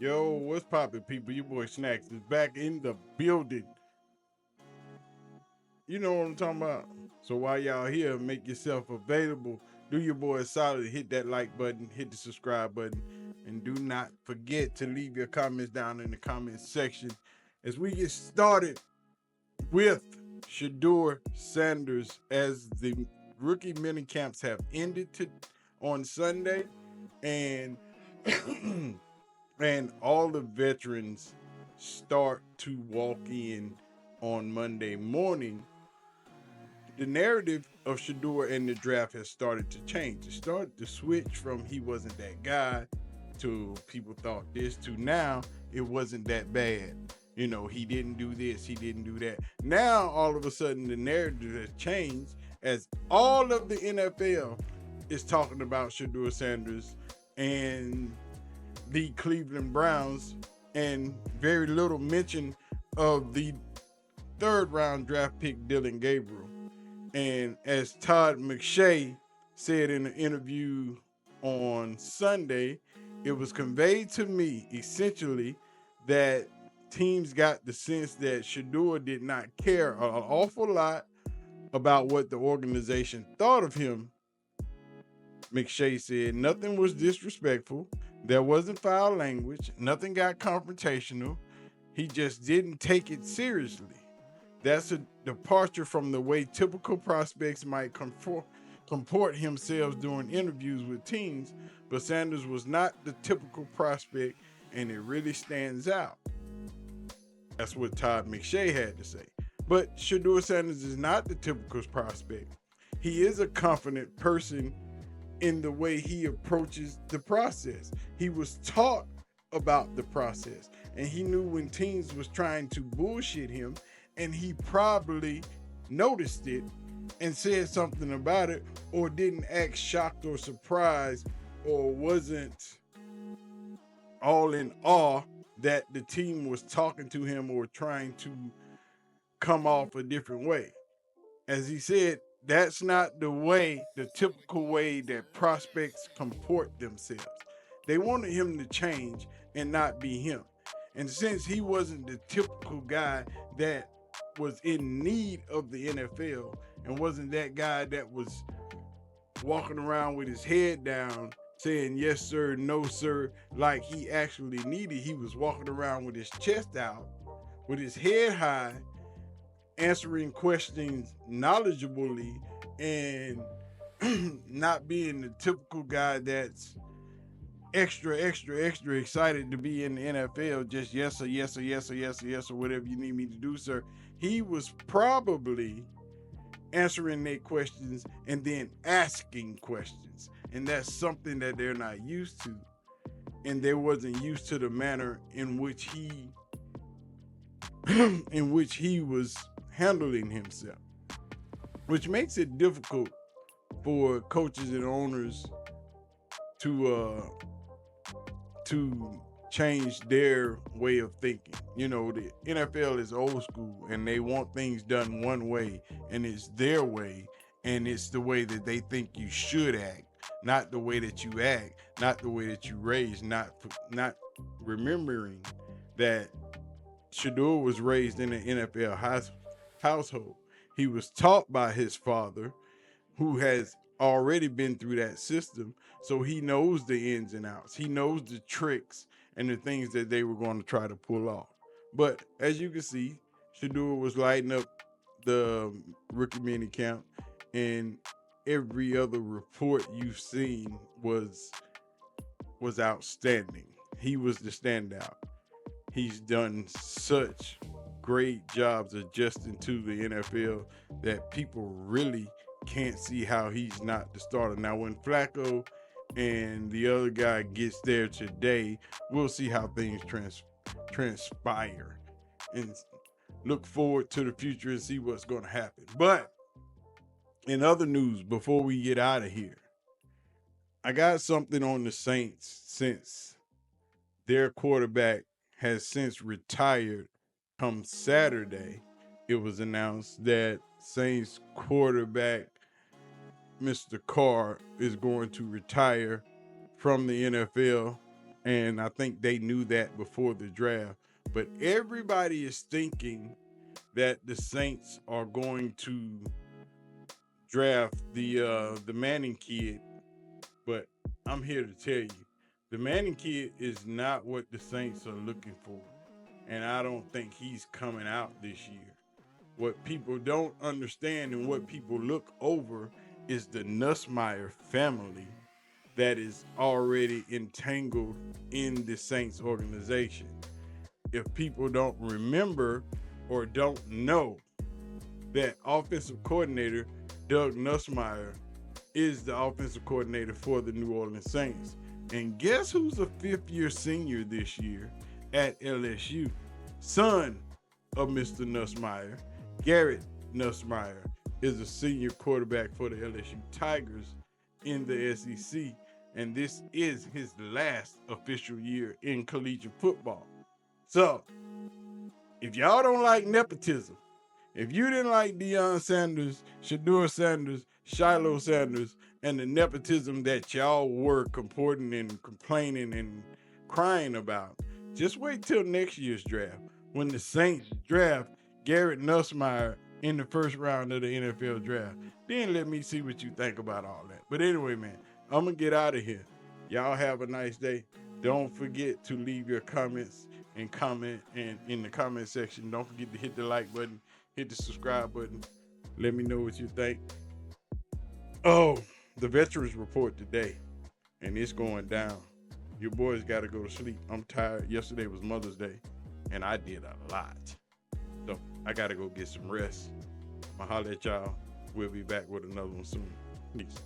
Yo, what's poppin', people? Your boy Snacks is back in the building. You know what I'm talking about? So while y'all here, make yourself available. Do your boy a solid. Hit that like button, hit the subscribe button, and do not forget to leave your comments down in the comment section as we get started with Shadur Sanders as the rookie mini camps have ended on Sunday, and and all the veterans start to walk in on Monday morning. The narrative of Shedeur and the draft has started to change. It started to switch from he wasn't that guy to people thought this to now it wasn't that bad. You know, he didn't do this, he didn't do that. Now all of a sudden the narrative has changed as all of the NFL is talking about Shadur Sanders and the Cleveland Browns, and very little mention of the third round draft pick Dylan Gabriel. And as Todd McShay said in an interview on Sunday, it was conveyed to me essentially that teams got the sense that Shedeur did not care an awful lot about what the organization thought of him. McShay said nothing was disrespectful. There wasn't foul language. Nothing got confrontational. He just didn't take it seriously. That's a departure from the way typical prospects might comport themselves during interviews with teams, but Sanders was not the typical prospect, and it really stands out. That's what Todd McShay had to say. But Shadur Sanders is not the typical prospect. He is a confident person in the way he approaches the process. He was taught about the process, and he knew when teams was trying to bullshit him, and he probably noticed it and said something about it, or didn't act shocked or surprised, or wasn't all in awe that the team was talking to him or trying to come off a different way. As he said, that's not the typical way that prospects comport themselves. They wanted him to change and not be him. And since he wasn't the typical guy that was in need of the NFL and wasn't that guy that was walking around with his head down saying yes sir, no sir, like he actually needed, he was walking around with his chest out, with his head high, answering questions knowledgeably, and not being the typical guy that's extra excited to be in the NFL. Just yes sir, yes sir, yes sir, yes sir, yes sir, whatever you need me to do, sir. He was probably answering their questions and then asking questions, and that's something that they're not used to, and they wasn't used to the manner in which he in which he was handling himself, which makes it difficult for coaches and owners to change their way of thinking. You know, the NFL is old school and they want things done one way, and it's their way, and it's the way that they think you should act, not the way that you act, not the way that you raise, not remembering that Shadur was raised in an NFL household. He was taught by his father, who has already been through that system, so he knows the ins and outs. He knows the tricks and the things that they were going to try to pull off. But as you can see, Shadur was lighting up the rookie mini camp, and every other report you've seen was outstanding. He was the standout. He's done such great jobs adjusting to the NFL that people really can't see how he's not the starter. Now, when Flacco and the other guy gets there today, we'll see how things transpire, and look forward to the future and see what's going to happen. But in other news, before we get out of here, I got something on the Saints since their quarterback has since retired. Come Saturday, it was announced that Saints quarterback Mr. Carr is going to retire from the NFL, And I think they knew that before the draft. But everybody is thinking that the Saints are going to draft the Manning kid. But I'm here to tell you, the Manning kid is not what the Saints are looking for. And I don't think he's coming out this year. What people don't understand and what people look over is the Nussmeier family that is already entangled in the Saints organization. If people don't remember or don't know that offensive coordinator Doug Nussmeier is the offensive coordinator for the New Orleans Saints. And guess who's a fifth-year senior this year at LSU? Son of Mr. Nussmeier, Garrett Nussmeier, is a senior quarterback for the LSU Tigers in the SEC. And this is his last official year in collegiate football. So, if y'all don't like nepotism, if you didn't like Deion Sanders, Shadur Sanders, Shiloh Sanders, and the nepotism that y'all were comporting and complaining and crying about, just wait till next year's draft when the Saints draft Garrett Nussmeier in the first round of the NFL draft. Then let me see what you think about all that. But anyway, man, I'm going to get out of here. Y'all have a nice day. Don't forget to leave your comments and comment and in the comment section. Don't forget to hit the like button, hit the subscribe button. Let me know what you think. Oh, the veterans report today, and it's going down. Your boys got to go to sleep. I'm tired. Yesterday was Mother's Day, and I did a lot. So I got to go get some rest. I'ma holler at y'all. We'll be back with another one soon. Peace.